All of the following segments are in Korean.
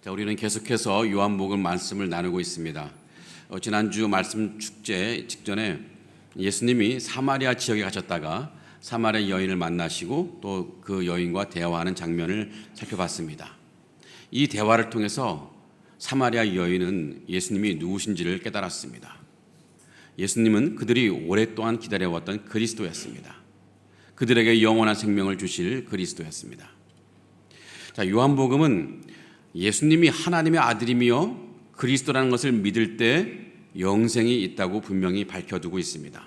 우리는 계속해서 요한복음 말씀을 나누고 있습니다. 지난주 말씀 축제 직전에 예수님이 사마리아 지역에 가셨다가 사마리아 여인을 만나시고 또 그 여인과 대화하는 장면을 살펴봤습니다. 이 대화를 통해서 사마리아 여인은 예수님이 누구신지를 깨달았습니다. 예수님은 그들이 오랫동안 기다려왔던 그리스도였습니다. 그들에게 영원한 생명을 주실 그리스도였습니다. 요한복음은 예수님이 하나님의 아들이며 그리스도라는 것을 믿을 때 영생이 있다고 분명히 밝혀두고 있습니다.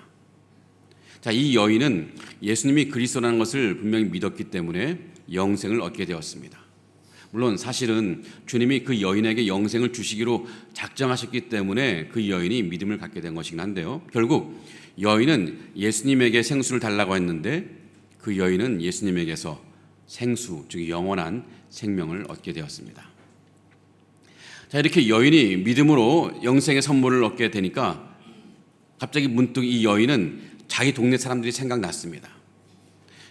이 여인은 예수님이 그리스도라는 것을 분명히 믿었기 때문에 영생을 얻게 되었습니다. 물론 사실은 주님이 그 여인에게 영생을 주시기로 작정하셨기 때문에 그 여인이 믿음을 갖게 된 것이긴 한데요. 결국 여인은 예수님에게 생수를 달라고 했는데 그 여인은 예수님에게서 생수, 즉 영원한 생명을 얻게 되었습니다. 이렇게 여인이 믿음으로 영생의 선물을 얻게 되니까 갑자기 문득 이 여인은 자기 동네 사람들이 생각났습니다.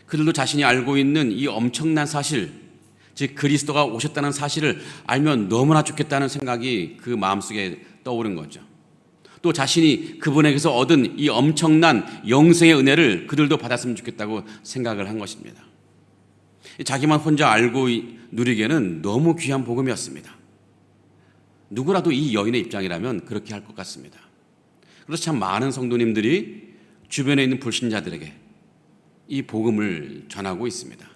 그들도 자신이 알고 있는 이 엄청난 사실, 즉 그리스도가 오셨다는 사실을 알면 너무나 좋겠다는 생각이 그 마음속에 떠오른 거죠. 또 자신이 그분에게서 얻은 이 엄청난 영생의 은혜를 그들도 받았으면 좋겠다고 생각을 한 것입니다. 자기만 혼자 알고 누리기에는 너무 귀한 복음이었습니다. 누구라도 이 여인의 입장이라면 그렇게 할 것 같습니다. 그래서 참 많은 성도님들이 주변에 있는 불신자들에게 이 복음을 전하고 있습니다.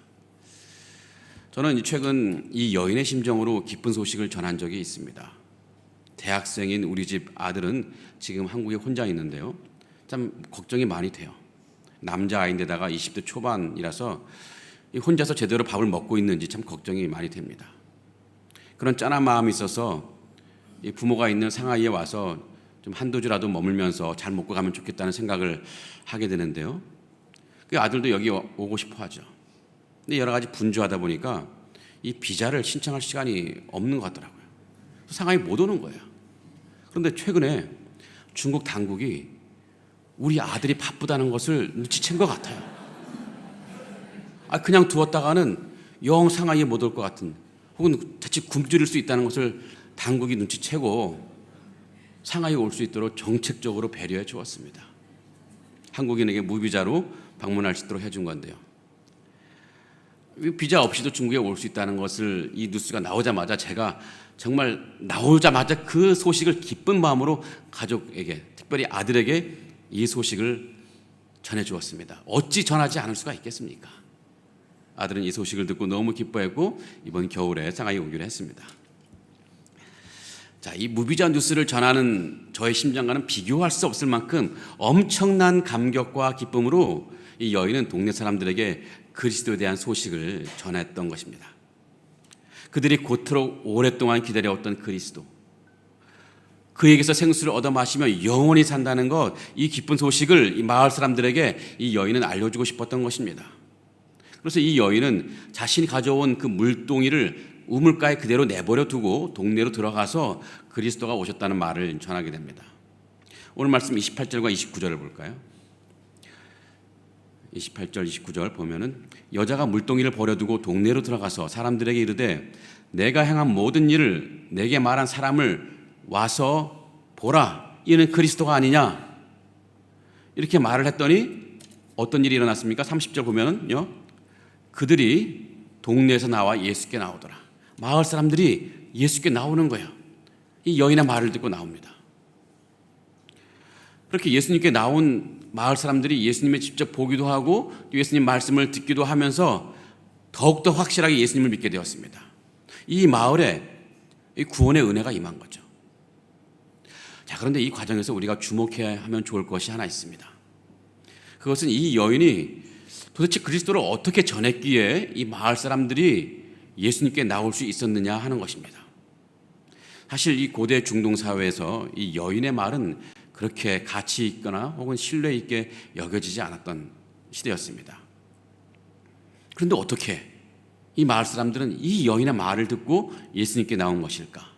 저는 최근 이 여인의 심정으로 기쁜 소식을 전한 적이 있습니다. 대학생인 우리 집 아들은 지금 한국에 혼자 있는데요. 참 걱정이 많이 돼요. 남자아이인데다가 20대 초반이라서 혼자서 제대로 밥을 먹고 있는지 참 걱정이 많이 됩니다. 그런 짠한 마음이 있어서 부모가 있는 상하이에 와서 좀 한두 주라도 머물면서 잘 먹고 가면 좋겠다는 생각을 하게 되는데요. 그 아들도 여기 오고 싶어 하죠. 근데 여러 가지 분주하다 보니까 이 비자를 신청할 시간이 없는 것 같더라고요. 상하이 못 오는 거예요. 그런데 최근에 중국 당국이 우리 아들이 바쁘다는 것을 눈치챈 것 같아요. 그냥 두었다가는 영 상하이에 못 올 것 같은, 혹은 자칫 굶주릴 수 있다는 것을 당국이 눈치채고 상하이에 올 수 있도록 정책적으로 배려해 주었습니다. 한국인에게 무비자로 방문할 수 있도록 해준 건데요. 비자 없이도 중국에 올 수 있다는 것을 이 뉴스가 나오자마자 제가 정말 나오자마자 그 소식을 기쁜 마음으로 가족에게, 특별히 아들에게 이 소식을 전해 주었습니다. 어찌 전하지 않을 수가 있겠습니까? 아들은 이 소식을 듣고 너무 기뻐했고 이번 겨울에 상하이에 오기로 했습니다. 이 무비자 뉴스를 전하는 저의 심정과는 비교할 수 없을 만큼 엄청난 감격과 기쁨으로 이 여인은 동네 사람들에게 그리스도에 대한 소식을 전했던 것입니다. 그들이 고토록 오랫동안 기다려왔던 그리스도, 그에게서 생수를 얻어 마시며 영원히 산다는 것, 이 기쁜 소식을 이 마을 사람들에게 이 여인은 알려주고 싶었던 것입니다. 그래서 이 여인은 자신이 가져온 그 물동이를 우물가에 그대로 내버려 두고 동네로 들어가서 그리스도가 오셨다는 말을 전하게 됩니다. 오늘 말씀 28절과 29절을 볼까요? 28절, 29절 보면은 여자가 물동이를 버려두고 동네로 들어가서 사람들에게 이르되 내가 행한 모든 일을 내게 말한 사람을 와서 보라, 이는 그리스도가 아니냐, 이렇게 말을 했더니 어떤 일이 일어났습니까? 30절 보면은요, 그들이 동네에서 나와 예수께 나오더라. 마을 사람들이 예수께 나오는 거예요. 이 여인의 말을 듣고 나옵니다. 그렇게 예수님께 나온 마을 사람들이 예수님을 직접 보기도 하고 예수님 말씀을 듣기도 하면서 더욱더 확실하게 예수님을 믿게 되었습니다. 이 마을에 이 구원의 은혜가 임한 거죠. 그런데 이 과정에서 우리가 주목해야 하면 좋을 것이 하나 있습니다. 그것은 이 여인이 도대체 그리스도를 어떻게 전했기에 이 마을 사람들이 예수님께 나올 수 있었느냐 하는 것입니다. 사실 이 고대 중동 사회에서 이 여인의 말은 그렇게 가치 있거나 혹은 신뢰 있게 여겨지지 않았던 시대였습니다. 그런데 어떻게 이 마을 사람들은 이 여인의 말을 듣고 예수님께 나온 것일까?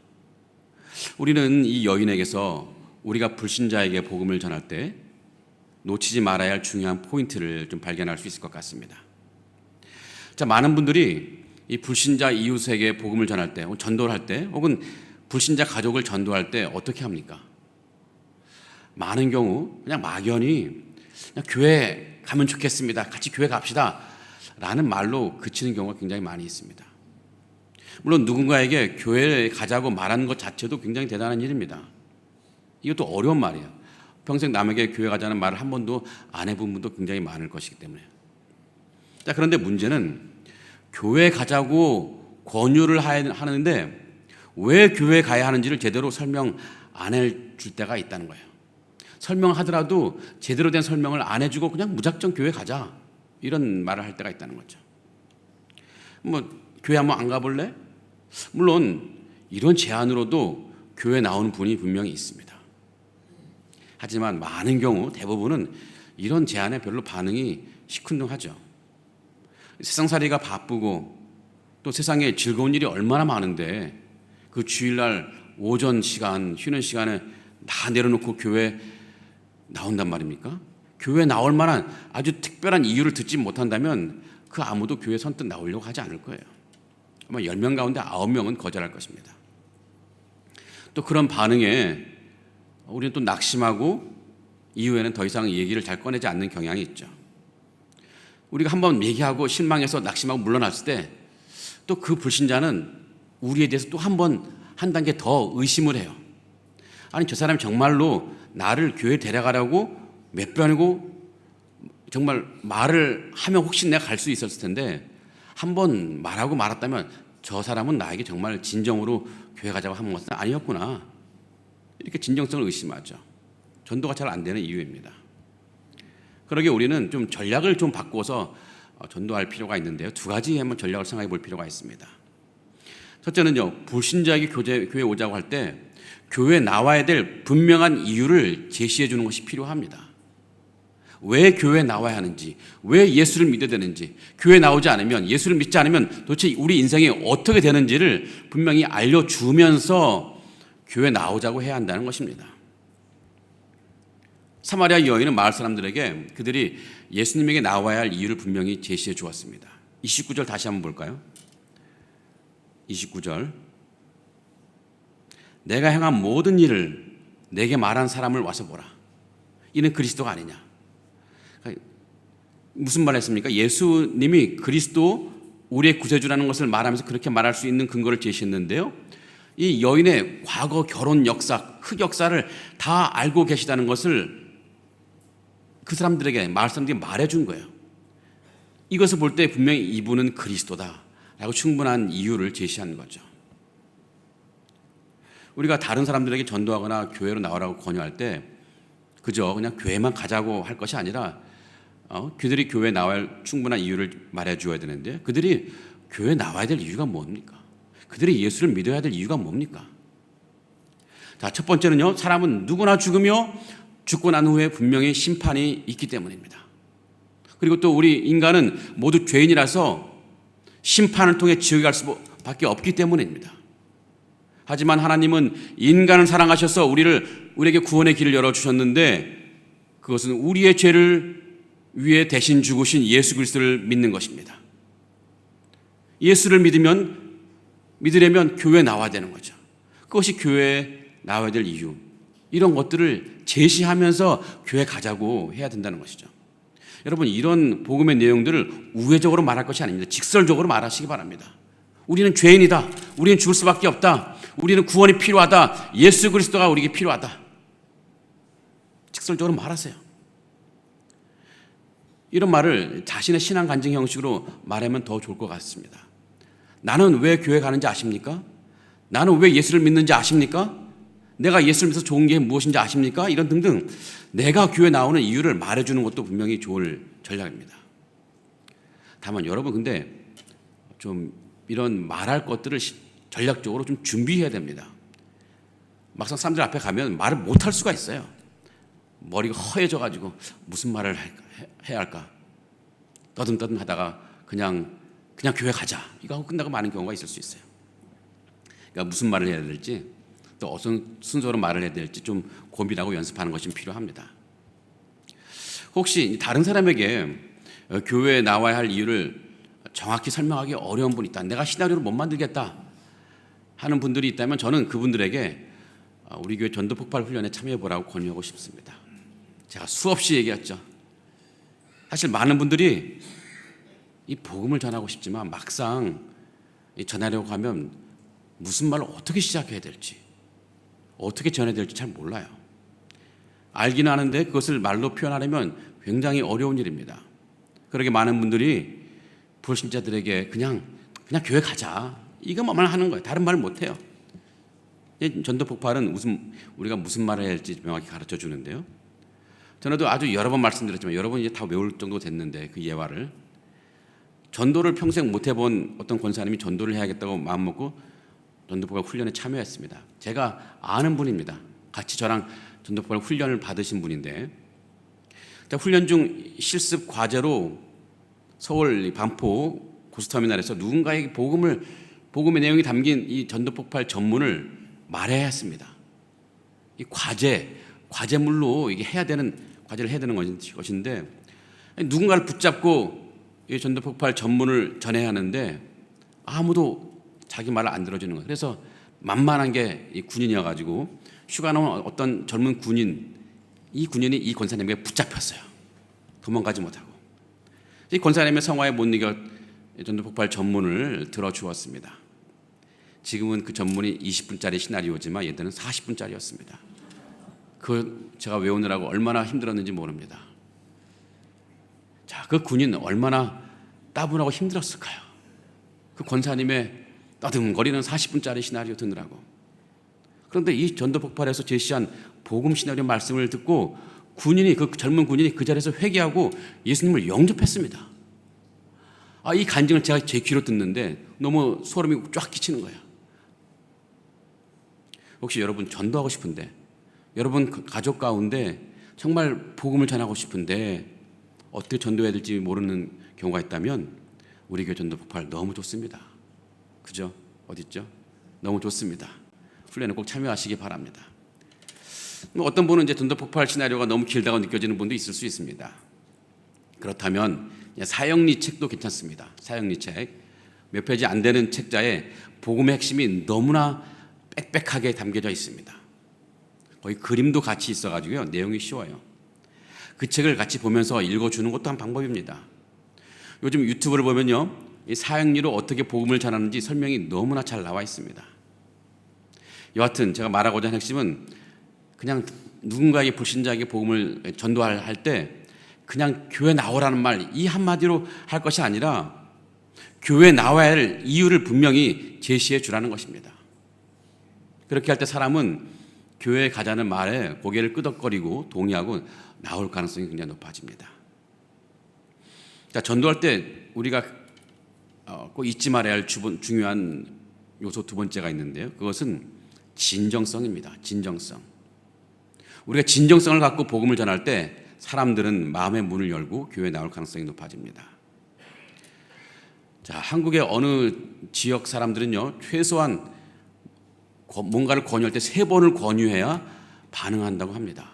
우리는 이 여인에게서 우리가 불신자에게 복음을 전할 때 놓치지 말아야 할 중요한 포인트를 좀 발견할 수 있을 것 같습니다. 많은 분들이 이 불신자 이웃에게 복음을 전할 때, 전도를 할 때, 혹은 불신자 가족을 전도할 때 어떻게 합니까? 많은 경우 그냥 막연히 그냥 교회 가면 좋겠습니다. 같이 교회 갑시다. 라는 말로 그치는 경우가 굉장히 많이 있습니다. 물론 누군가에게 교회에 가자고 말하는 것 자체도 굉장히 대단한 일입니다. 이것도 어려운 말이에요. 평생 남에게 교회 가자는 말을 한 번도 안 해본 분도 굉장히 많을 것이기 때문에. 자, 그런데 문제는 교회 가자고 권유를 하는데 왜 교회 가야 하는지를 제대로 설명 안 해줄 때가 있다는 거예요. 설명하더라도 제대로 된 설명을 안 해주고 그냥 무작정 교회 가자 이런 말을 할 때가 있다는 거죠. 뭐 교회 한번 안 가볼래? 물론 이런 제안으로도 교회 나오는 분이 분명히 있습니다. 하지만 많은 경우 대부분은 이런 제안에 별로 반응이 시큰둥하죠. 세상살이가 바쁘고 또 세상에 즐거운 일이 얼마나 많은데 그 주일날 오전 시간 쉬는 시간에 다 내려놓고 교회 나온단 말입니까? 교회 나올 만한 아주 특별한 이유를 듣지 못한다면 그 아무도 교회 선뜻 나오려고 하지 않을 거예요. 아마 10명 가운데 9명은 거절할 것입니다. 또 그런 반응에 우리는 또 낙심하고 이후에는 더 이상 얘기를 잘 꺼내지 않는 경향이 있죠. 우리가 한번 얘기하고 실망해서 낙심하고 물러났을 때 또 그 불신자는 우리에 대해서 또 한 단계 더 의심을 해요. 아니 저 사람이 정말로 나를 교회에 데려가라고 몇 번이고 정말 말을 하면 혹시 내가 갈 수 있었을 텐데 한번 말하고 말았다면 저 사람은 나에게 정말 진정으로 교회 가자고 한 것은 아니었구나. 이렇게 진정성을 의심하죠. 전도가 잘 안 되는 이유입니다. 그러게 우리는 좀 전략을 좀 바꿔서 전도할 필요가 있는데요. 두 가지 한번 전략을 생각해 볼 필요가 있습니다. 첫째는요, 불신자에게 교회에 오자고 할 때 교회에 나와야 될 분명한 이유를 제시해 주는 것이 필요합니다. 왜 교회에 나와야 하는지, 왜 예수를 믿어야 되는지, 교회에 나오지 않으면, 예수를 믿지 않으면 도대체 우리 인생이 어떻게 되는지를 분명히 알려주면서 교회에 나오자고 해야 한다는 것입니다. 사마리아 여인은 마을 사람들에게 그들이 예수님에게 나와야 할 이유를 분명히 제시해 주었습니다. 29절 다시 한번 볼까요? 29절 내가 행한 모든 일을 내게 말한 사람을 와서 보라. 이는 그리스도가 아니냐. 무슨 말 했습니까? 예수님이 그리스도 우리의 구세주라는 것을 말하면서 그렇게 말할 수 있는 근거를 제시했는데요. 이 여인의 과거 결혼 역사, 흑역사를 다 알고 계시다는 것을 그 사람들에게, 마을 사람들에게 말해준 거예요. 이것을 볼 때 분명히 이분은 그리스도다라고 충분한 이유를 제시한 거죠. 우리가 다른 사람들에게 전도하거나 교회로 나오라고 권유할 때 그저 그냥 교회만 가자고 할 것이 아니라 그들이 교회에 나와야 할 충분한 이유를 말해줘야 되는데 그들이 교회에 나와야 될 이유가 뭡니까? 그들이 예수를 믿어야 될 이유가 뭡니까? 자, 첫 번째는요, 사람은 누구나 죽으며 죽고 난 후에 분명히 심판이 있기 때문입니다. 그리고 또 우리 인간은 모두 죄인이라서 심판을 통해 지옥에 갈 수밖에 없기 때문입니다. 하지만 하나님은 인간을 사랑하셔서 우리에게 구원의 길을 열어주셨는데 그것은 우리의 죄를 위해 대신 죽으신 예수 그리스도를 믿는 것입니다. 예수를 믿으려면 교회에 나와야 되는 거죠. 그것이 교회에 나와야 될 이유. 이런 것들을 제시하면서 교회 가자고 해야 된다는 것이죠. 여러분, 이런 복음의 내용들을 우회적으로 말할 것이 아닙니다. 직설적으로 말하시기 바랍니다. 우리는 죄인이다. 우리는 죽을 수밖에 없다. 우리는 구원이 필요하다. 예수 그리스도가 우리에게 필요하다. 직설적으로 말하세요. 이런 말을 자신의 신앙 간증 형식으로 말하면 더 좋을 것 같습니다. 나는 왜 교회 가는지 아십니까? 나는 왜 예수를 믿는지 아십니까? 내가 예수를 믿어서 좋은 게 무엇인지 아십니까? 이런 등등 내가 교회 나오는 이유를 말해주는 것도 분명히 좋을 전략입니다. 다만 여러분 근데 좀 이런 말할 것들을 전략적으로 좀 준비해야 됩니다. 막상 사람들 앞에 가면 말을 못할 수가 있어요. 머리가 허해져가지고 무슨 말을 해야 할까? 떠듬떠듬 하다가 그냥 교회 가자 이거 하고 끝나고 마는 경우가 있을 수 있어요. 그러니까 무슨 말을 해야 될지 또 어떤 순서로 말을 해야 될지 좀 고민하고 연습하는 것이 필요합니다. 혹시 다른 사람에게 교회에 나와야 할 이유를 정확히 설명하기 어려운 분이 있다. 내가 시나리오를 못 만들겠다 하는 분들이 있다면 저는 그분들에게 우리 교회 전도폭발 훈련에 참여해보라고 권유하고 싶습니다. 제가 수없이 얘기했죠. 사실 많은 분들이 이 복음을 전하고 싶지만 막상 전하려고 하면 무슨 말을 어떻게 시작해야 될지, 어떻게 전해야 될지 잘 몰라요. 알기는 아는데 그것을 말로 표현하려면 굉장히 어려운 일입니다. 그러게 많은 분들이 불신자들에게 그냥 교회 가자 이것만 하는 거예요. 다른 말 못해요. 전도폭발은 우리가 무슨 말을 해야 할지 명확히 가르쳐 주는데요. 전에도 아주 여러 번 말씀드렸지만 여러분 이제 다 외울 정도 됐는데 그 예화를, 전도를 평생 못 해본 어떤 권사님이 전도를 해야겠다고 마음먹고 전도폭발 훈련에 참여했습니다. 제가 아는 분입니다. 같이 저랑 전도폭발 훈련을 받으신 분인데, 훈련 중 실습 과제로 서울 반포 고속터미널에서 누군가에게 복음의 내용이 담긴 이 전도폭발 전문을 말해야 했습니다. 이 과제물로 이게 과제를 해야 되는 것인데, 누군가를 붙잡고 이 전도폭발 전문을 전해야 하는데 아무도 자기 말을 안 들어주는 거예요. 그래서 만만한 게 이 군인이어가지고 휴가 나온 어떤 젊은 군인이 이 권사님에게 붙잡혔어요. 도망가지 못하고. 이 권사님의 성화에 못 이겨 전도폭발 전문을 들어주었습니다. 지금은 그 전문이 20분짜리 시나리오지만 예전에는 40분짜리였습니다. 그 제가 외우느라고 얼마나 힘들었는지 모릅니다. 자, 그 군인은 얼마나 따분하고 힘들었을까요? 그 권사님의 떠듬거리는 40분짜리 시나리오 듣느라고. 그런데 이 전도폭발에서 제시한 복음 시나리오 말씀을 듣고 그 젊은 군인이 그 자리에서 회개하고 예수님을 영접했습니다. 이 간증을 제가 제 귀로 듣는데 너무 소름이 쫙 끼치는 거예요. 혹시 여러분 전도하고 싶은데, 여러분 가족 가운데 정말 복음을 전하고 싶은데 어떻게 전도해야 될지 모르는 경우가 있다면 우리 교회 전도폭발 너무 좋습니다. 그죠? 어딨죠? 너무 좋습니다. 훈련에 꼭 참여하시기 바랍니다. 어떤 분은 이제 전도폭발 시나리오가 너무 길다고 느껴지는 분도 있을 수 있습니다. 그렇다면 사형리 책도 괜찮습니다. 사형리 책. 몇 페이지 안 되는 책자에 복음의 핵심이 너무나 빽빽하게 담겨져 있습니다. 거의 그림도 같이 있어가지고요. 내용이 쉬워요. 그 책을 같이 보면서 읽어주는 것도 한 방법입니다. 요즘 유튜브를 보면요, 이 사형리로 어떻게 복음을 전하는지 설명이 너무나 잘 나와 있습니다. 여하튼 제가 말하고자 하는 핵심은 그냥 누군가에게 불신자에게 복음을 전도할 때 그냥 교회 나오라는 말 이 한마디로 할 것이 아니라 교회 나와야 할 이유를 분명히 제시해 주라는 것입니다. 그렇게 할 때 사람은 교회에 가자는 말에 고개를 끄덕거리고 동의하고 나올 가능성이 굉장히 높아집니다. 자, 전도할 때 우리가 꼭 잊지 말아야 할 중요한 요소 두 번째가 있는데요. 그것은 진정성입니다. 진정성. 우리가 진정성을 갖고 복음을 전할 때 사람들은 마음의 문을 열고 교회에 나올 가능성이 높아집니다. 자, 한국의 어느 지역 사람들은요, 최소한 뭔가를 권유할 때 3번을 권유해야 반응한다고 합니다.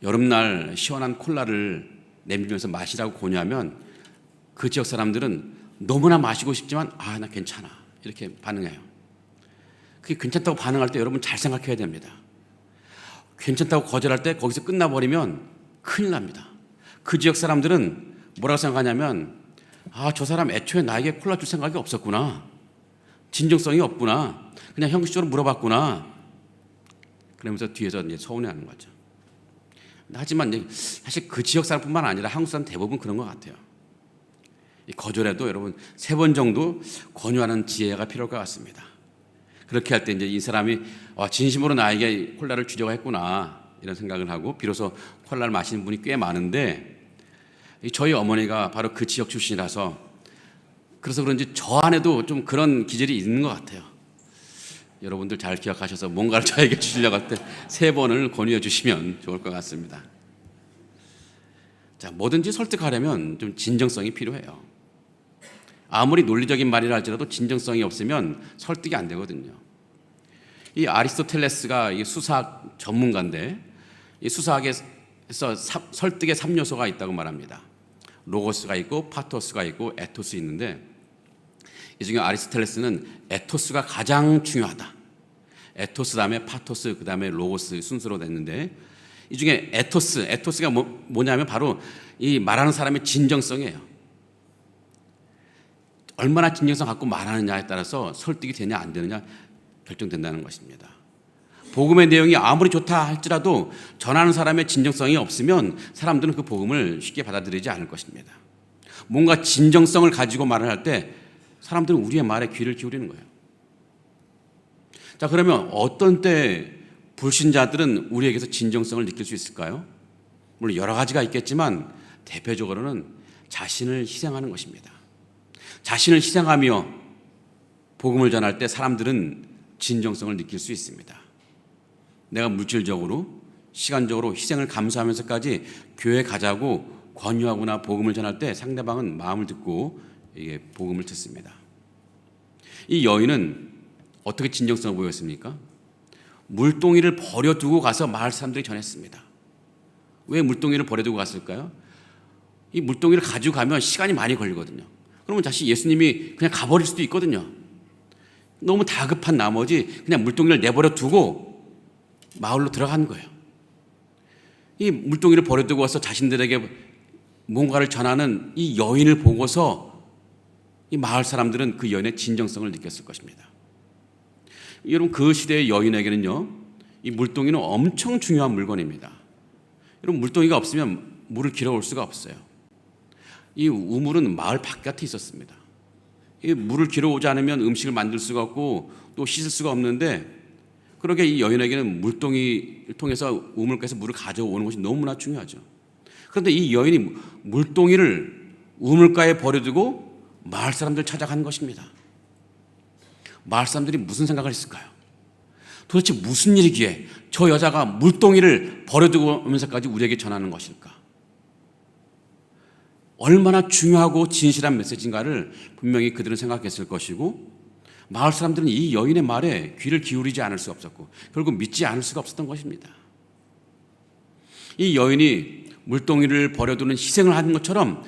여름날 시원한 콜라를 내밀면서 마시라고 권유하면 그 지역 사람들은 너무나 마시고 싶지만 나 괜찮아 이렇게 반응해요. 그게 괜찮다고 반응할 때 여러분 잘 생각해야 됩니다. 괜찮다고 거절할 때 거기서 끝나버리면 큰일 납니다. 그 지역 사람들은 뭐라고 생각하냐면 저 사람 애초에 나에게 콜라 줄 생각이 없었구나. 진정성이 없구나. 그냥 형식적으로 물어봤구나. 그러면서 뒤에서 이제 서운해하는 거죠. 하지만 사실 그 지역 사람뿐만 아니라 한국 사람 대부분 그런 것 같아요. 거절해도 여러분 3번 정도 권유하는 지혜가 필요할 것 같습니다. 그렇게 할 때 이제 이 사람이 진심으로 나에게 콜라를 주려고 했구나 이런 생각을 하고 비로소 콜라를 마시는 분이 꽤 많은데, 저희 어머니가 바로 그 지역 출신이라서 그래서 그런지 저 안에도 좀 그런 기질이 있는 것 같아요. 여러분들 잘 기억하셔서 뭔가를 저에게 주시려고 할 때 3번을 권유해 주시면 좋을 것 같습니다. 자, 뭐든지 설득하려면 좀 진정성이 필요해요. 아무리 논리적인 말이라 할지라도 진정성이 없으면 설득이 안 되거든요. 이 아리스토텔레스가 이 수사학 전문가인데 이 수사학에서 설득의 3요소가 있다고 말합니다. 로고스가 있고 파토스가 있고 에토스 있는데 이 중에 아리스토텔레스는 에토스가 가장 중요하다. 에토스 다음에 파토스 그 다음에 로고스 순서로 됐는데 이 중에 에토스가 뭐냐면 바로 이 말하는 사람의 진정성이에요. 얼마나 진정성 갖고 말하느냐에 따라서 설득이 되냐 안 되느냐 결정된다는 것입니다. 복음의 내용이 아무리 좋다 할지라도 전하는 사람의 진정성이 없으면 사람들은 그 복음을 쉽게 받아들이지 않을 것입니다. 뭔가 진정성을 가지고 말을 할 때 사람들은 우리의 말에 귀를 기울이는 거예요. 자, 그러면 어떤 때 불신자들은 우리에게서 진정성을 느낄 수 있을까요? 물론 여러 가지가 있겠지만 대표적으로는 자신을 희생하는 것입니다. 자신을 희생하며 복음을 전할 때 사람들은 진정성을 느낄 수 있습니다. 내가 물질적으로, 시간적으로 희생을 감수하면서까지 교회 가자고 권유하거나 복음을 전할 때 상대방은 마음을 듣고 이게 복음을 듣습니다. 이 여인은 어떻게 진정성을 보였습니까? 물동이를 버려두고 가서 마을 사람들이 전했습니다. 왜 물동이를 버려두고 갔을까요? 이 물동이를 가지고 가면 시간이 많이 걸리거든요. 그러면 다시 예수님이 그냥 가버릴 수도 있거든요. 너무 다급한 나머지 그냥 물동이를 내버려 두고 마을로 들어간 거예요. 이 물동이를 버려두고 와서 자신들에게 뭔가를 전하는 이 여인을 보고서 이 마을 사람들은 그 여인의 진정성을 느꼈을 것입니다. 여러분, 그 시대의 여인에게는요, 이 물동이는 엄청 중요한 물건입니다. 여러분, 물동이가 없으면 물을 길어올 수가 없어요. 이 우물은 마을 바깥에 있었습니다. 이 물을 길어오지 않으면 음식을 만들 수가 없고 또 씻을 수가 없는데, 그러게 이 여인에게는 물동이를 통해서 우물가에서 물을 가져오는 것이 너무나 중요하죠. 그런데 이 여인이 물동이를 우물가에 버려두고 마을 사람들 찾아간 것입니다. 마을 사람들이 무슨 생각을 했을까요? 도대체 무슨 일이기에 저 여자가 물동이를 버려두고 오면서까지 우리에게 전하는 것일까? 얼마나 중요하고 진실한 메시지인가를 분명히 그들은 생각했을 것이고, 마을 사람들은 이 여인의 말에 귀를 기울이지 않을 수 없었고 결국 믿지 않을 수가 없었던 것입니다. 이 여인이 물동이를 버려두는 희생을 하는 것처럼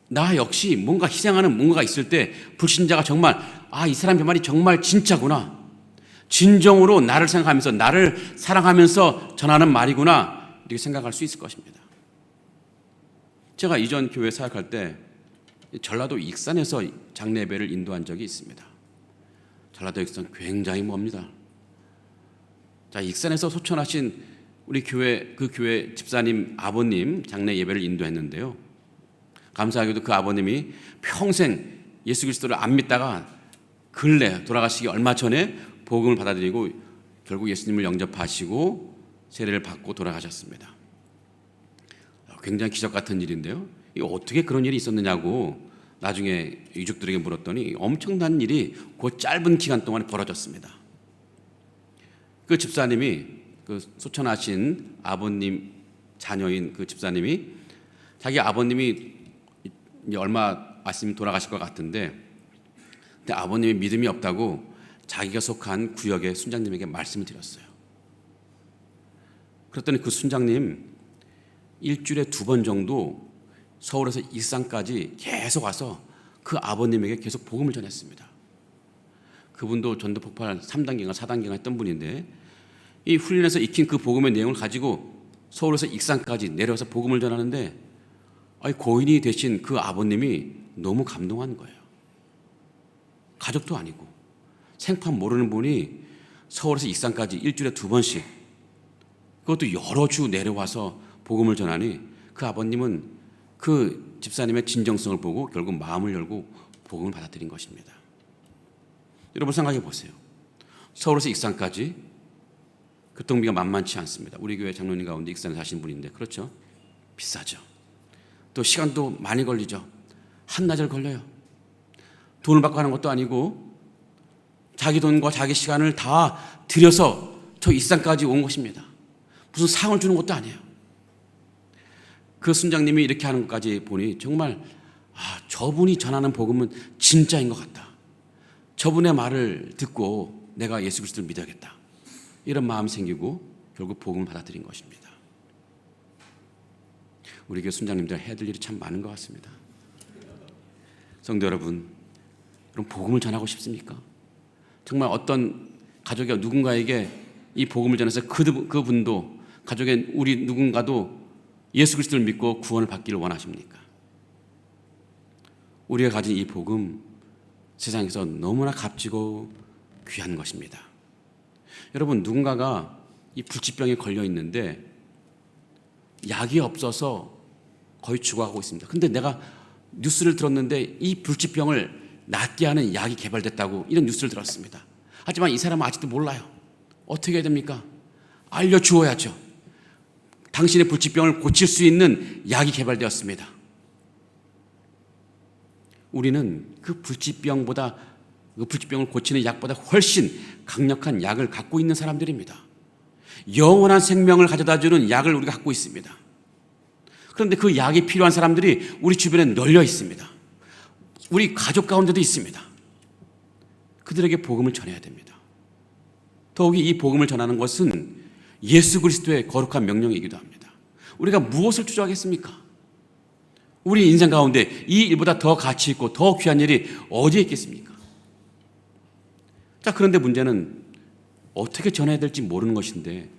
나 역시 뭔가 희생하는 뭔가가 있을 때 불신자가 정말 이 사람의 말이 정말 진짜구나, 진정으로 나를 생각하면서 나를 사랑하면서 전하는 말이구나 이렇게 생각할 수 있을 것입니다. 제가 이전 교회 사역할 때 전라도 익산에서 장례 예배를 인도한 적이 있습니다. 전라도 익산 굉장히 멉니다. 자, 익산에서 소천하신 우리 교회 그 교회 집사님 아버님 장례 예배를 인도했는데요. 감사하게도 그 아버님이 평생 예수 그리스도를 안 믿다가 근래 돌아가시기 얼마 전에 복음을 받아들이고 결국 예수님을 영접하시고 세례를 받고 돌아가셨습니다. 굉장히 기적 같은 일인데요. 이 어떻게 그런 일이 있었느냐고 나중에 유족들에게 물었더니 엄청난 일이 그 짧은 기간 동안에 벌어졌습니다. 그 집사님이 그 소천하신 아버님 자녀인 그 집사님이 자기 아버님이 이제 얼마 있으면 돌아가실 것 같은데, 근데 아버님이 믿음이 없다고 자기가 속한 구역의 순장님에게 말씀을 드렸어요. 그랬더니 그 순장님 일주일에 2번 정도 서울에서 익산까지 계속 와서 그 아버님에게 계속 복음을 전했습니다. 그분도 전도 폭발 3단계인가 4단계인가 했던 분인데, 이 훈련에서 익힌 그 복음의 내용을 가지고 서울에서 익산까지 내려와서 복음을 전하는데, 고인이 되신 그 아버님이 너무 감동한 거예요. 가족도 아니고 생판 모르는 분이 서울에서 익산까지 일주일에 2번씩, 그것도 여러 주 내려와서 복음을 전하니 그 아버님은 그 집사님의 진정성을 보고 결국 마음을 열고 복음을 받아들인 것입니다. 여러분 생각해 보세요. 서울에서 익산까지 교통비가 만만치 않습니다. 우리 교회 장로님 가운데 익산에 사시는 분인데, 그렇죠? 비싸죠. 또 시간도 많이 걸리죠. 한나절 걸려요. 돈을 받고 하는 것도 아니고 자기 돈과 자기 시간을 다 들여서 저 익산까지 온 것입니다. 무슨 상을 주는 것도 아니에요. 그 순장님이 이렇게 하는 것까지 보니 정말 저분이 전하는 복음은 진짜인 것 같다. 저분의 말을 듣고 내가 예수 그리스도를 믿어야겠다, 이런 마음이 생기고 결국 복음을 받아들인 것입니다. 우리 교회 순장님들 해야 될 일이 참 많은 것 같습니다. 성도 여러분, 그럼 복음을 전하고 싶습니까? 정말 어떤 가족이 누군가에게 이 복음을 전해서 그분도 가족의 우리 누군가도 예수 그리스도를 믿고 구원을 받기를 원하십니까? 우리가 가진 이 복음, 세상에서 너무나 값지고 귀한 것입니다. 여러분, 누군가가 이 불치병에 걸려 있는데 약이 없어서 거의 죽어가고 있습니다. 근데 내가 뉴스를 들었는데 이 불치병을 낫게 하는 약이 개발됐다고 이런 뉴스를 들었습니다. 하지만 이 사람은 아직도 몰라요. 어떻게 해야 됩니까? 알려주어야죠. 당신의 불치병을 고칠 수 있는 약이 개발되었습니다. 우리는 그 불치병보다, 그 불치병을 고치는 약보다 훨씬 강력한 약을 갖고 있는 사람들입니다. 영원한 생명을 가져다주는 약을 우리가 갖고 있습니다. 그런데 그 약이 필요한 사람들이 우리 주변에 널려 있습니다. 우리 가족 가운데도 있습니다. 그들에게 복음을 전해야 됩니다. 더욱이 이 복음을 전하는 것은 예수 그리스도의 거룩한 명령이기도 합니다. 우리가 무엇을 추구하겠습니까? 우리 인생 가운데 이 일보다 더 가치 있고 더 귀한 일이 어디에 있겠습니까? 자, 그런데 문제는 어떻게 전해야 될지 모르는 것인데,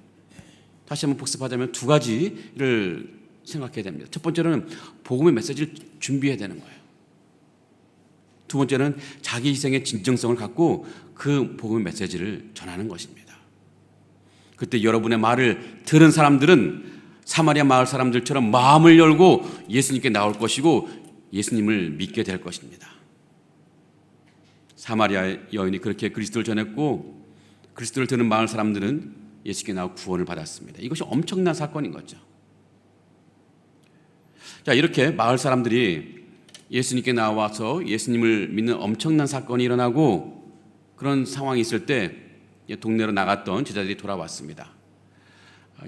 다시 한번 복습하자면 두 가지를 생각해야 됩니다. 첫 번째는 복음의 메시지를 준비해야 되는 거예요. 두 번째는 자기 희생의 진정성을 갖고 그 복음의 메시지를 전하는 것입니다. 그때 여러분의 말을 들은 사람들은 사마리아 마을 사람들처럼 마음을 열고 예수님께 나올 것이고 예수님을 믿게 될 것입니다. 사마리아 여인이 그렇게 그리스도를 전했고 그리스도를 듣는 마을 사람들은 예수께 나와 구원을 받았습니다. 이것이 엄청난 사건인 거죠. 자, 이렇게 마을 사람들이 예수님께 나와서 예수님을 믿는 엄청난 사건이 일어나고 그런 상황이 있을 때 동네로 나갔던 제자들이 돌아왔습니다.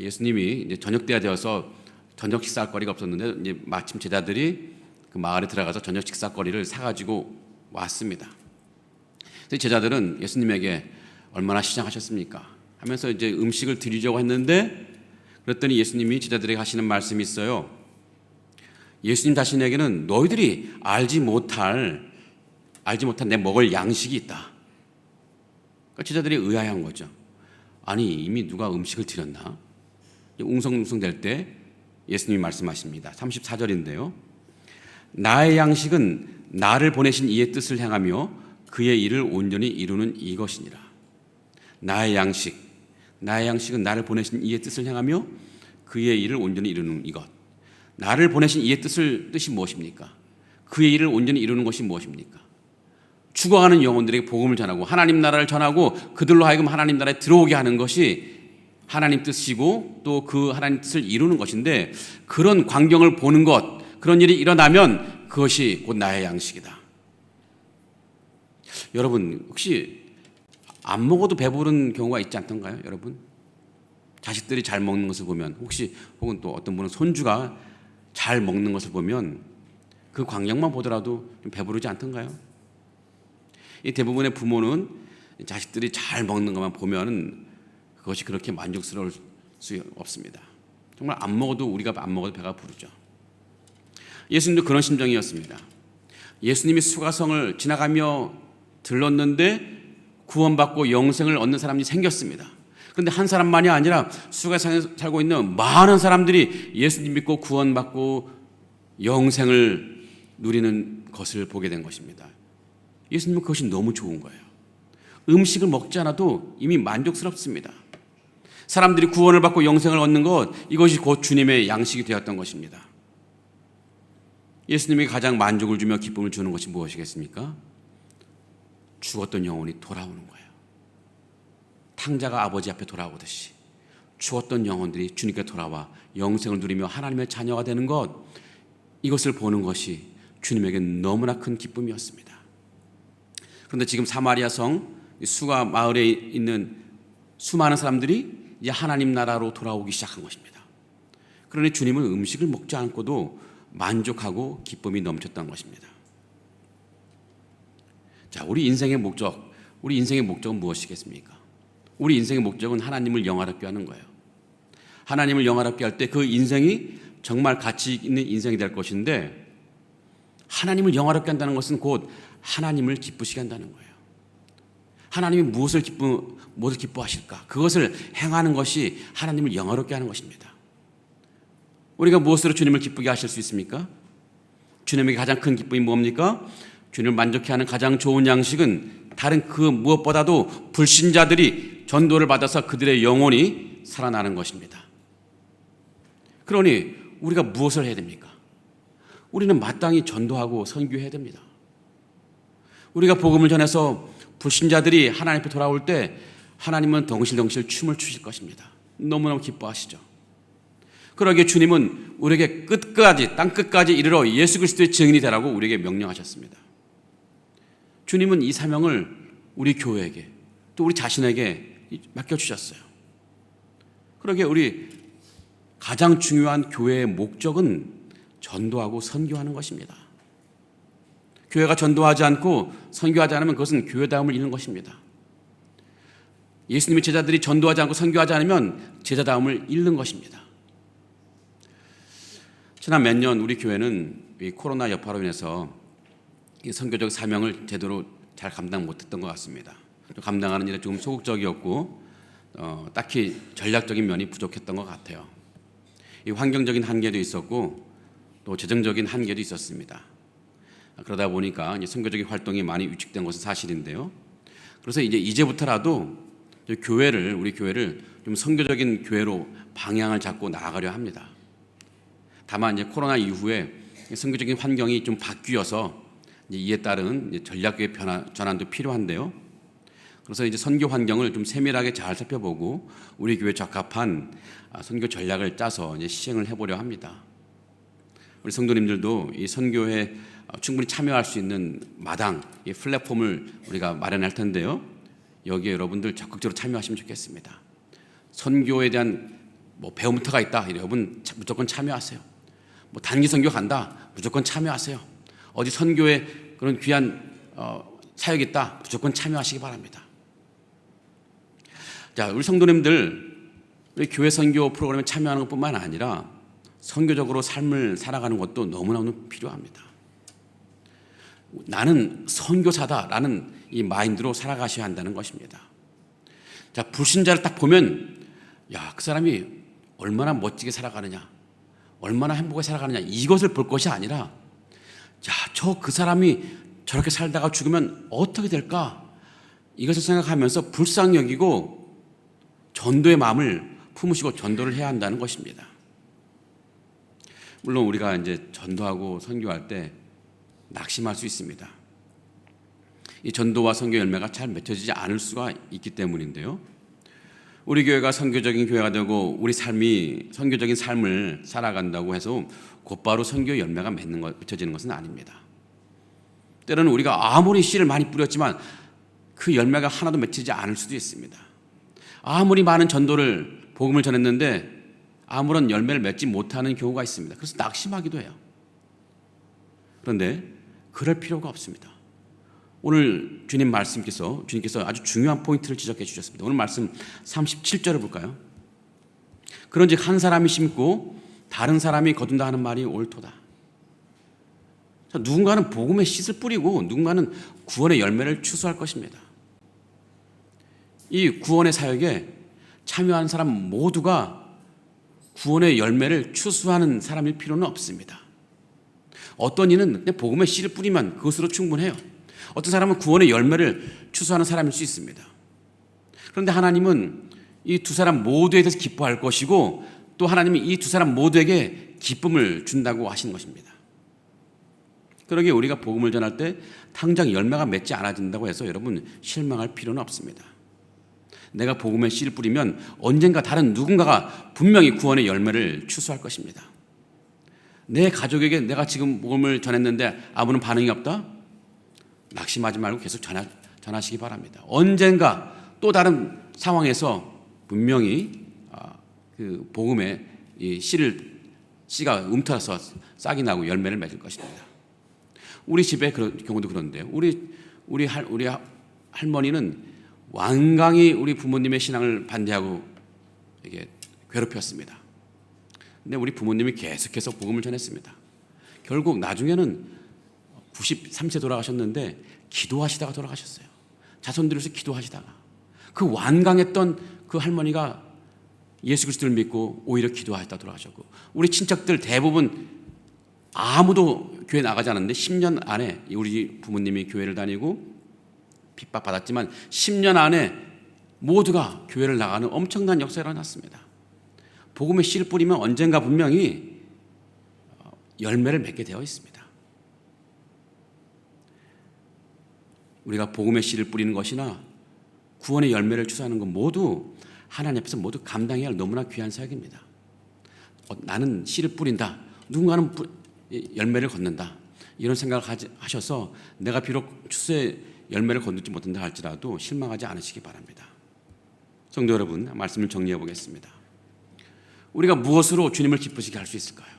예수님이 이제 저녁 때가 되어서 저녁 식사할 거리가 없었는데 이제 마침 제자들이 그 마을에 들어가서 저녁 식사거리를 사가지고 왔습니다. 제자들은 예수님에게 얼마나 시장하셨습니까? 하면서 이제 음식을 드리려고 했는데 그랬더니 예수님이 제자들에게 하시는 말씀이 있어요. 예수님 자신에게는 너희들이 알지 못한 내 먹을 양식이 있다. 그러니까 제자들이 의아해한 거죠. 아니, 이미 누가 음식을 드렸나? 웅성웅성 될 때 예수님이 말씀하십니다. 34절인데요. 나의 양식은 나를 보내신 이의 뜻을 행하며 그의 일을 온전히 이루는 이것이니라. 나의 양식은 나를 보내신 이의 뜻을 행하며 그의 일을 온전히 이루는 이것. 나를 보내신 이의 뜻이 무엇입니까? 그의 일을 온전히 이루는 것이 무엇입니까? 죽어가는 영혼들에게 복음을 전하고 하나님 나라를 전하고 그들로 하여금 하나님 나라에 들어오게 하는 것이 하나님 뜻이고 또 그 하나님 뜻을 이루는 것인데, 그런 광경을 보는 것, 그런 일이 일어나면 그것이 곧 나의 양식이다. 여러분, 혹시 안 먹어도 배부른 경우가 있지 않던가요? 여러분, 자식들이 잘 먹는 것을 보면, 혹은 또 어떤 분은 손주가 잘 먹는 것을 보면 그 광경만 보더라도 좀 배부르지 않던가요? 이 대부분의 부모는 자식들이 잘 먹는 것만 보면 그것이 그렇게 만족스러울 수 없습니다. 정말 우리가 안 먹어도 배가 부르죠. 예수님도 그런 심정이었습니다. 예수님이 수가성을 지나가며 들렀는데 구원받고 영생을 얻는 사람이 생겼습니다. 그런데 한 사람만이 아니라 수가성에 살고 있는 많은 사람들이 예수님 믿고 구원받고 영생을 누리는 것을 보게 된 것입니다. 예수님은 그것이 너무 좋은 거예요. 음식을 먹지 않아도 이미 만족스럽습니다. 사람들이 구원을 받고 영생을 얻는 것, 이것이 곧 주님의 양식이 되었던 것입니다. 예수님이 가장 만족을 주며 기쁨을 주는 것이 무엇이겠습니까? 죽었던 영혼이 돌아오는 거예요. 탕자가 아버지 앞에 돌아오듯이 죽었던 영혼들이 주님께 돌아와 영생을 누리며 하나님의 자녀가 되는 것, 이것을 보는 것이 주님에게 너무나 큰 기쁨이었습니다. 그런데 지금 사마리아 성 수가 마을에 있는 수많은 사람들이 이제 하나님 나라로 돌아오기 시작한 것입니다. 그러니 주님은 음식을 먹지 않고도 만족하고 기쁨이 넘쳤던 것입니다. 자, 우리 인생의 목적은 무엇이겠습니까? 우리 인생의 목적은 하나님을 영화롭게 하는 거예요. 하나님을 영화롭게 할 때 그 인생이 정말 가치 있는 인생이 될 것인데 하나님을 영화롭게 한다는 것은 곧 하나님을 기쁘시게 한다는 거예요. 하나님이 무엇을 기뻐하실까? 그것을 행하는 것이 하나님을 영화롭게 하는 것입니다. 우리가 무엇으로 주님을 기쁘게 하실 수 있습니까? 주님에게 가장 큰 기쁨이 뭡니까? 주님을 만족해 하는 가장 좋은 양식은 다른 그 무엇보다도 불신자들이 전도를 받아서 그들의 영혼이 살아나는 것입니다. 그러니 우리가 무엇을 해야 됩니까? 우리는 마땅히 전도하고 선교해야 됩니다. 우리가 복음을 전해서 불신자들이 하나님 앞에 돌아올 때 하나님은 덩실덩실 춤을 추실 것입니다. 너무너무 기뻐하시죠. 그러기에 주님은 우리에게 끝까지 땅끝까지 이르러 예수 그리스도의 증인이 되라고 우리에게 명령하셨습니다. 주님은 이 사명을 우리 교회에게 또 우리 자신에게 맡겨주셨어요. 그러기에 우리 가장 중요한 교회의 목적은 전도하고 선교하는 것입니다. 교회가 전도하지 않고 선교하지 않으면 그것은 교회다움을 잃는 것입니다. 예수님의 제자들이 전도하지 않고 선교하지 않으면 제자다움을 잃는 것입니다. 지난 몇 년 우리 교회는 이 코로나 여파로 인해서 이 선교적 사명을 제대로 잘 감당 못했던 것 같습니다. 감당하는 일에 조금 소극적이었고 딱히 전략적인 면이 부족했던 것 같아요. 이 환경적인 한계도 있었고 또 재정적인 한계도 있었습니다. 그러다 보니까 이제 선교적인 활동이 많이 위축된 것은 사실인데요. 그래서 이제부터라도 우리 교회를 좀 선교적인 교회로 방향을 잡고 나아가려 합니다. 다만 이제 코로나 이후에 선교적인 환경이 좀 바뀌어서 이에 따른 전략의 전환도 필요한데요. 그래서 이제 선교 환경을 좀 세밀하게 잘 살펴보고 우리 교회에 적합한 선교 전략을 짜서 이제 시행을 해보려 합니다. 우리 성도님들도 이 선교에 충분히 참여할 수 있는 마당, 이 플랫폼을 우리가 마련할 텐데요. 여기에 여러분들 적극적으로 참여하시면 좋겠습니다. 선교에 대한 배움터가 있다, 여러분 무조건 참여하세요. 단기 선교 간다, 무조건 참여하세요. 어디 선교에 그런 귀한 사역이 있다, 무조건 참여하시기 바랍니다. 자, 우리 성도님들, 우리 교회 선교 프로그램에 참여하는 것뿐만 아니라 선교적으로 삶을 살아가는 것도 너무너무 필요합니다. 나는 선교사다라는 이 마인드로 살아가셔야 한다는 것입니다. 자, 불신자를 딱 보면 그 사람이 얼마나 멋지게 살아가느냐, 얼마나 행복하게 살아가느냐, 이것을 볼 것이 아니라 그 사람이 저렇게 살다가 죽으면 어떻게 될까, 이것을 생각하면서 불쌍히 여기고 전도의 마음을 품으시고 전도를 해야 한다는 것입니다. 물론 우리가 이제 전도하고 선교할 때 낙심할 수 있습니다. 이 전도와 선교 열매가 잘 맺혀지지 않을 수가 있기 때문인데요. 우리 교회가 선교적인 교회가 되고 우리 삶이 선교적인 삶을 살아간다고 해서 곧바로 선교 열매가 맺혀지는 것은 아닙니다. 때로는 우리가 아무리 씨를 많이 뿌렸지만 그 열매가 하나도 맺히지 않을 수도 있습니다. 아무리 많은 복음을 전했는데 아무런 열매를 맺지 못하는 경우가 있습니다. 그래서 낙심하기도 해요. 그런데 그럴 필요가 없습니다. 오늘 주님께서 아주 중요한 포인트를 지적해 주셨습니다. 오늘 말씀 37절을 볼까요? 그런즉 한 사람이 심고 다른 사람이 거둔다 하는 말이 옳도다. 누군가는 복음의 씨를 뿌리고 누군가는 구원의 열매를 추수할 것입니다. 이 구원의 사역에 참여하는 사람 모두가 구원의 열매를 추수하는 사람일 필요는 없습니다. 어떤 이는 복음의 씨를 뿌리면 그것으로 충분해요. 어떤 사람은 구원의 열매를 추수하는 사람일 수 있습니다. 그런데 하나님은 이 두 사람 모두에 대해서 기뻐할 것이고 또 하나님이 이 두 사람 모두에게 기쁨을 준다고 하시는 것입니다. 그러기에 우리가 복음을 전할 때 당장 열매가 맺지 않아진다고 해서 여러분 실망할 필요는 없습니다. 내가 복음의 씨를 뿌리면 언젠가 다른 누군가가 분명히 구원의 열매를 추수할 것입니다. 내 가족에게 내가 지금 복음을 전했는데 아무런 반응이 없다? 낙심하지 말고 계속 전하시기 바랍니다. 언젠가 또 다른 상황에서 분명히 그 복음의 이 씨가 움틀어서 싹이 나고 열매를 맺을 것입니다. 우리 집의 경우도 그런데요. 우리 할머니는 완강히 우리 부모님의 신앙을 반대하고 이게 괴롭혔습니다. 근데 우리 부모님이 계속해서 복음을 전했습니다. 결국 나중에는 93세 돌아가셨는데 기도하시다가 돌아가셨어요. 자손들에서 기도하시다가 그 완강했던 그 할머니가 예수 그리스도를 믿고 오히려 기도하시다 돌아가셨고, 우리 친척들 대부분 아무도 교회 나가지 않았는데 10년 안에 우리 부모님이 교회를 다니고 핍박받았지만 10년 안에 모두가 교회를 나가는 엄청난 역사가 일어났습니다. 복음의 씨를 뿌리면 언젠가 분명히 열매를 맺게 되어 있습니다. 우리가 복음의 씨를 뿌리는 것이나 구원의 열매를 추수하는 것 모두 하나님 앞에서 모두 감당해야 할 너무나 귀한 사역입니다. 나는 씨를 뿌린다, 누군가는 열매를 걷는다, 이런 생각을 하셔서 내가 비록 추수의 열매를 거두지 못한다 할지라도 실망하지 않으시기 바랍니다. 성도 여러분, 말씀을 정리해 보겠습니다. 우리가 무엇으로 주님을 기쁘시게 할 수 있을까요?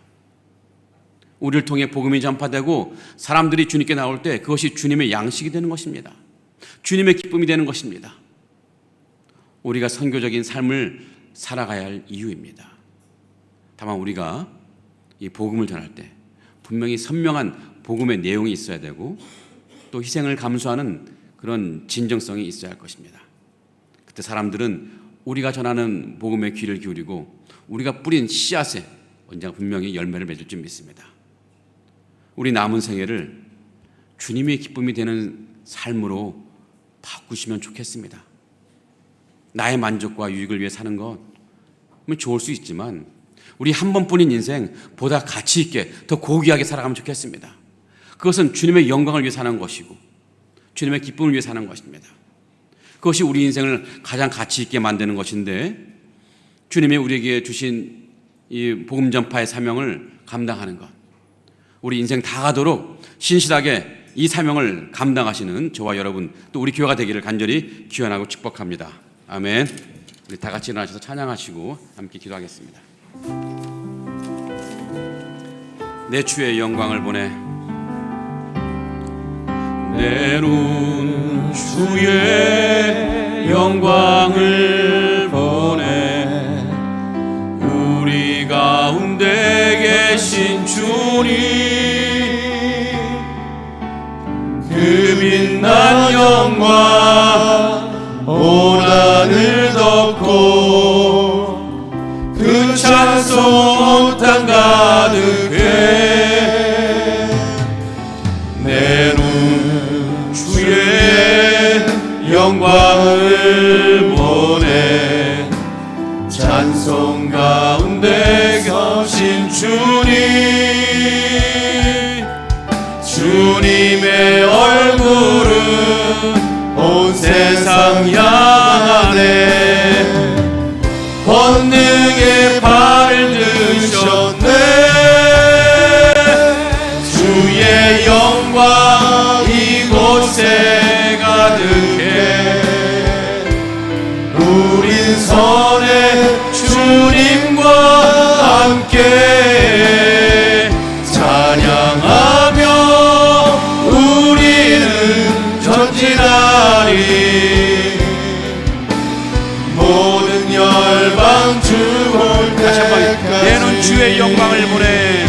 우리를 통해 복음이 전파되고 사람들이 주님께 나올 때 그것이 주님의 양식이 되는 것입니다. 주님의 기쁨이 되는 것입니다. 우리가 선교적인 삶을 살아가야 할 이유입니다. 다만 우리가 이 복음을 전할 때 분명히 선명한 복음의 내용이 있어야 되고 또 희생을 감수하는 그런 진정성이 있어야 할 것입니다. 그때 사람들은 우리가 전하는 복음에 귀를 기울이고 우리가 뿌린 씨앗에 언젠가 분명히 열매를 맺을 줄 믿습니다. 우리 남은 생애를 주님의 기쁨이 되는 삶으로 바꾸시면 좋겠습니다. 나의 만족과 유익을 위해 사는 것 좋을 수 있지만 우리 한 번뿐인 인생 보다 가치 있게 더 고귀하게 살아가면 좋겠습니다. 그것은 주님의 영광을 위해 사는 것이고 주님의 기쁨을 위해 사는 것입니다. 그것이 우리 인생을 가장 가치 있게 만드는 것인데, 주님이 우리에게 주신 이 복음 전파의 사명을 감당하는 것, 우리 인생 다 가도록 신실하게 이 사명을 감당하시는 저와 여러분 또 우리 교회가 되기를 간절히 기원하고 축복합니다. 아멘. 우리 다 같이 일어나셔서 찬양하시고 함께 기도하겠습니다. 내 주의 영광을 보내, 내 눈 주의 영광을 보내, 우리 가운데 계신 주님, 그 빛난 영광 온 하늘 덮고 그 찬송 온 땅 가득해. 내 눈 주의 영광을 보내, 찬송 가운데 계신 주님, 주님의 얼굴은 온 세상 향하네. 권능의 발을 드셨네. 주의 영광 이곳에 가득해. 우린 선해 주님과 함께 찬양하며 우리는 전진하리. 모든 열방 주 볼 때까지 내 눈 주의 영광을 보내,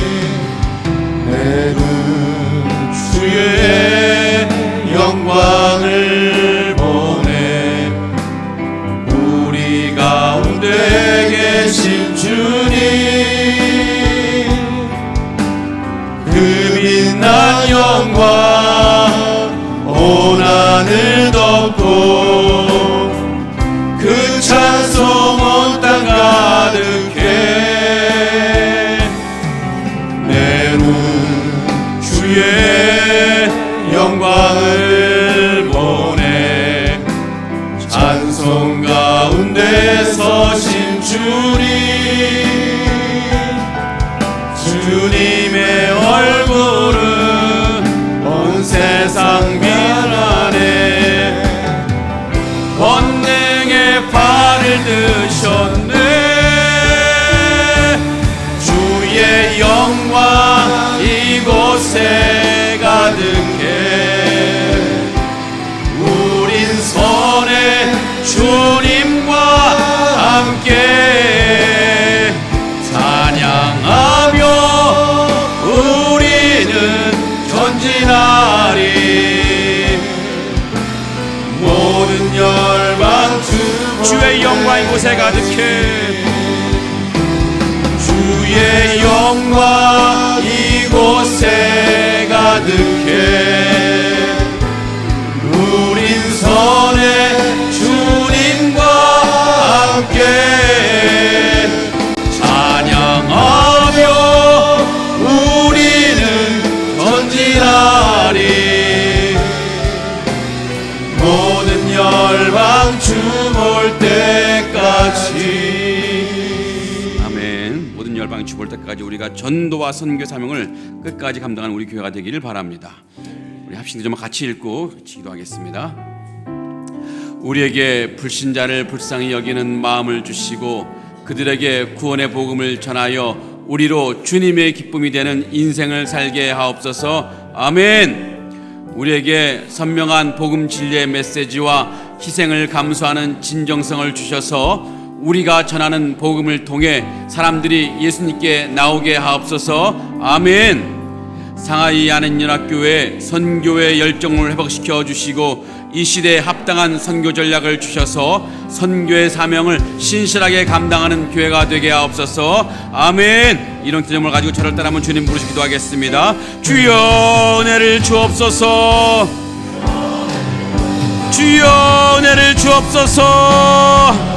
내 눈 주의 영광을 보내, 우리 가운데 계신 주님, 그 빛난 영광 온 하늘 덮고 그 찬송 온 땅 가득해. 내 눈 주의 영광을 보내, 찬송 가운데 서신 주님, 주님의 얼굴은 온 세상 빛나네. 권능의 발을 드셨네. 주의 영광 이곳에 가득해. 우린 선해 주님과 함께 찬양 주의 영광 이곳에 가득해 주의 영광 이곳에 가득해 우린 선의 주님과 함께 찬양하며 우리는 전진하리 모든 열방 주 볼 때까지. 아멘. 모든 열방이 주볼 때까지 우리가 전도와 선교 사명을 끝까지 감당하는 우리 교회가 되기를 바랍니다. 우리 합심도 좀 같이 읽고 기도하겠습니다. 우리에게 불신자를 불쌍히 여기는 마음을 주시고 그들에게 구원의 복음을 전하여 우리로 주님의 기쁨이 되는 인생을 살게 하옵소서. 아멘. 우리에게 선명한 복음 진리의 메시지와 희생을 감수하는 진정성을 주셔서 우리가 전하는 복음을 통해 사람들이 예수님께 나오게 하옵소서. 아멘. 상하이 안현연합교회 선교의 열정을 회복시켜 주시고 이 시대에 합당한 선교 전략을 주셔서 선교의 사명을 신실하게 감당하는 교회가 되게 하옵소서. 아멘. 이런 기점을 가지고 저를 따라 한번 주님 부르시 기도하겠습니다. 주여 은혜를 주옵소서. 주여 은혜를 주옵소서.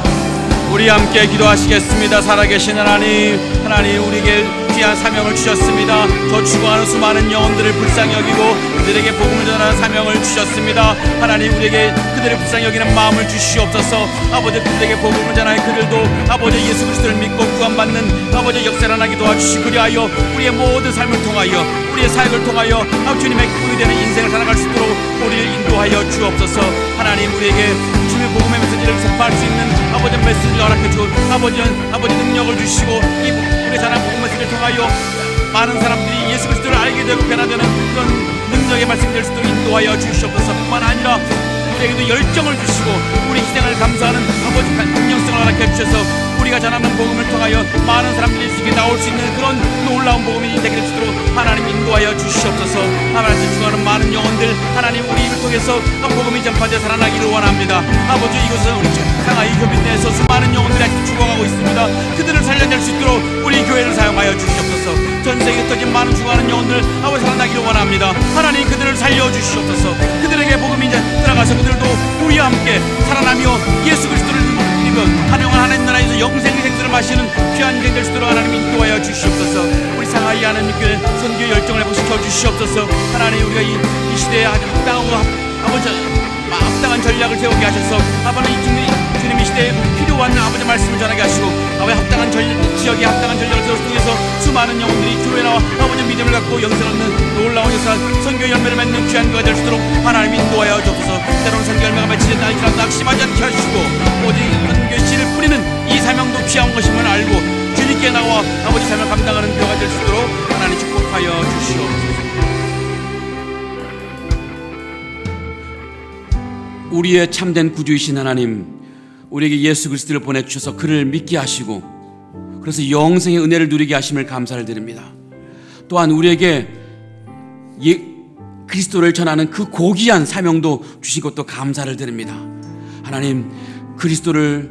우리 함께 기도하시겠습니다. 살아계신 하나님, 하나님 우리에게 귀한 사명을 주셨습니다. 더 추구하는 수많은 영혼들을 불쌍히 여기고 그들에게 복음을 전하는 사명을 주셨습니다. 하나님 우리에게 그들을 불쌍히 여기는 마음을 주시옵소서. 아버지 그들에게 복음을 전하여 그들도 아버지 예수 그리스도를 믿고 구원받는 아버지 역사를 하게 도와주시 그리하여 우리의 모든 삶을 통하여 우리의 사역을 통하여 주님의 기쁨이 되는 인생을 살아갈 수 있도록 우리를 인도하여 주옵소서. 하나님 우리에게 주님의 복음의 메시지를 선포할 수 있는 아버지 메시지를 허락해 주 아버지 능력을 주시고 이 우리 전한 복음 메시지를 통하여 많은 사람들이 예수 그리스도를 알게 되고 변화되는 그런 능력의 말씀될 수 있도록 인도하여 주시옵소서. 뿐만 아니라 우리에게도 열정을 주시고 우리 희생을 감수하는 아버지 긍정성을 허락해 주셔서 우리가 전하는 복음을 통하여 많은 사람들이 예수께 나올 수 있는 그런 놀라운 복음이 되게 될 수 있도록 하나님 인도하여 주시옵소서. 하나님 중요한 많은 영혼들 하나님 우리 입을 통해서 복음이 전파되어 살아나기를 원합니다. 아버지 이곳은 우리 상하이 교회 내에서 수많은 영혼들이 아직 죽어가고 있습니다. 그들을 살려낼 수 있도록 우리 교회를 사용하여 주시옵소서. 전 세계에 흩어진 많은 죽어가는 영혼들 아버지 살아나기를 원합니다. 하나님 그들을 살려주시옵소서. 그들에게 복음이 이제 들어가서 그들도 우리와 함께 살아나며 예수 그리스도를 믿은 한영한 하나님 나라에서 영생의 생수를 마시는 귀한 인생 될 수 있도록 하나님 인도하여 주시옵소서. 우리 상하이 하나님 교회 선교 열정을 회복시켜 주시옵소서. 하나님 우리가 이 시대에 아주 합당한 전략을 세우게 하셔서 아버지 주님 이 시대에 필요한 아버지 말씀을 전하게 하시고 아버지 합당한 지역에 합당한 전략을 세우기 위해서 수많은 영혼들이 교회에 나와 아버지 믿음을 갖고 영생 얻는 놀라운 역사 선교 열매를 맺는 귀한 교회가 될 수 있도록 하나님 인도하여 주옵소서. 때로는 선교 열매가 맺히지 않지만 낙심하지 않게 하시고 오직 선교의 씨를 뿌리는 이 사명도 귀한 것임을 알고 주님께 나와 아버지 사명을 감당하는 교회가 될 수 있도록 하나님 축복하여 주시옵소서. 우리의 참된 구주이신 하나님, 우리에게 예수 그리스도를 보내주셔서 그를 믿게 하시고 그래서 영생의 은혜를 누리게 하심을 감사를 드립니다. 또한 우리에게 그리스도를 전하는 그 고귀한 사명도 주신 것도 감사를 드립니다. 하나님 그리스도를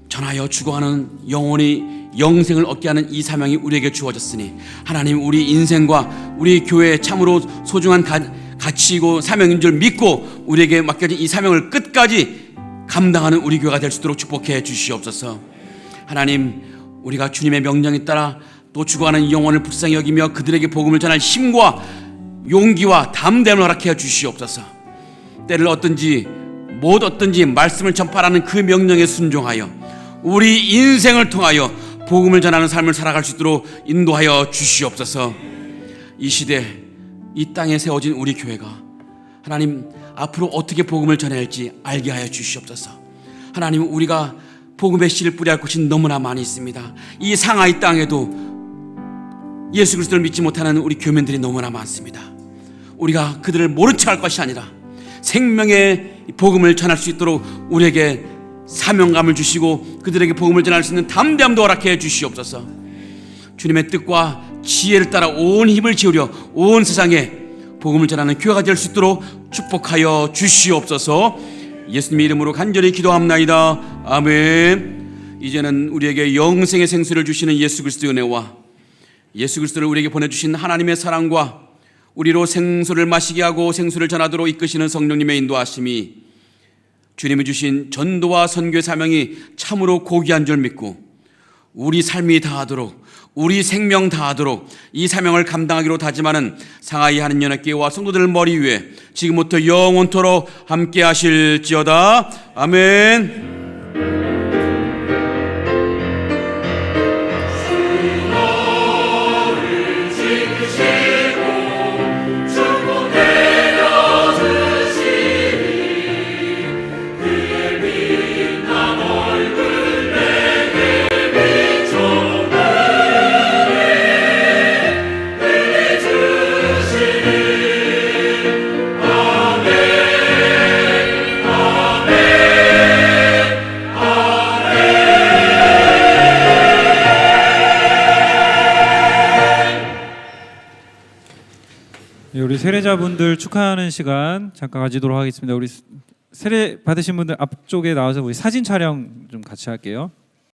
전하여 죽어가는 영혼이 영생을 얻게 하는 이 사명이 우리에게 주어졌으니 하나님 우리 인생과 우리 교회의 참으로 소중한 가치이고 사명인 줄 믿고 우리에게 맡겨진 이 사명을 끝까지 감당하는 우리 교회가 될 수 있도록 축복해 주시옵소서. 하나님 우리가 주님의 명령에 따라 또 죽어가는 영혼을 불쌍히 여기며 그들에게 복음을 전할 힘과 용기와 담대함을 허락해 주시옵소서. 때를 얻든지 못 얻든지 말씀을 전파하는 그 명령에 순종하여 우리 인생을 통하여 복음을 전하는 삶을 살아갈 수 있도록 인도하여 주시옵소서. 이 시대 이 땅에 세워진 우리 교회가 하나님 앞으로 어떻게 복음을 전해야 할지 알게 하여 주시옵소서. 하나님 우리가 복음의 씨를 뿌려야 할 곳이 너무나 많이 있습니다. 이 상하이 땅에도 예수 그리스도를 믿지 못하는 우리 교민들이 너무나 많습니다. 우리가 그들을 모른 척 할 것이 아니라 생명의 복음을 전할 수 있도록 우리에게 사명감을 주시고 그들에게 복음을 전할 수 있는 담대함도 허락해 주시옵소서. 주님의 뜻과 지혜를 따라 온 힘을 기울여 온 세상에 복음을 전하는 교회가 될 수 있도록 축복하여 주시옵소서. 예수님의 이름으로 간절히 기도합나이다. 아멘. 이제는 우리에게 영생의 생수를 주시는 예수 그리스도의 은혜와 예수 그리스도를 우리에게 보내주신 하나님의 사랑과 우리로 생수를 마시게 하고 생수를 전하도록 이끄시는 성령님의 인도하심이 주님이 주신 전도와 선교의 사명이 참으로 고귀한 줄 믿고 우리 삶이 다하도록 우리 생명 다하도록 이 사명을 감당하기로 다짐하는 상하이 한인연합교회와 성도들 머리 위에 지금부터 영원토록 함께 하실지어다. 아멘. 우리 세례자분들 축하하는 시간 잠깐 가지도록 하겠습니다. 우리 세례 받으신 분들 앞쪽에 나와서 우리 사진 촬영 좀 같이 할게요.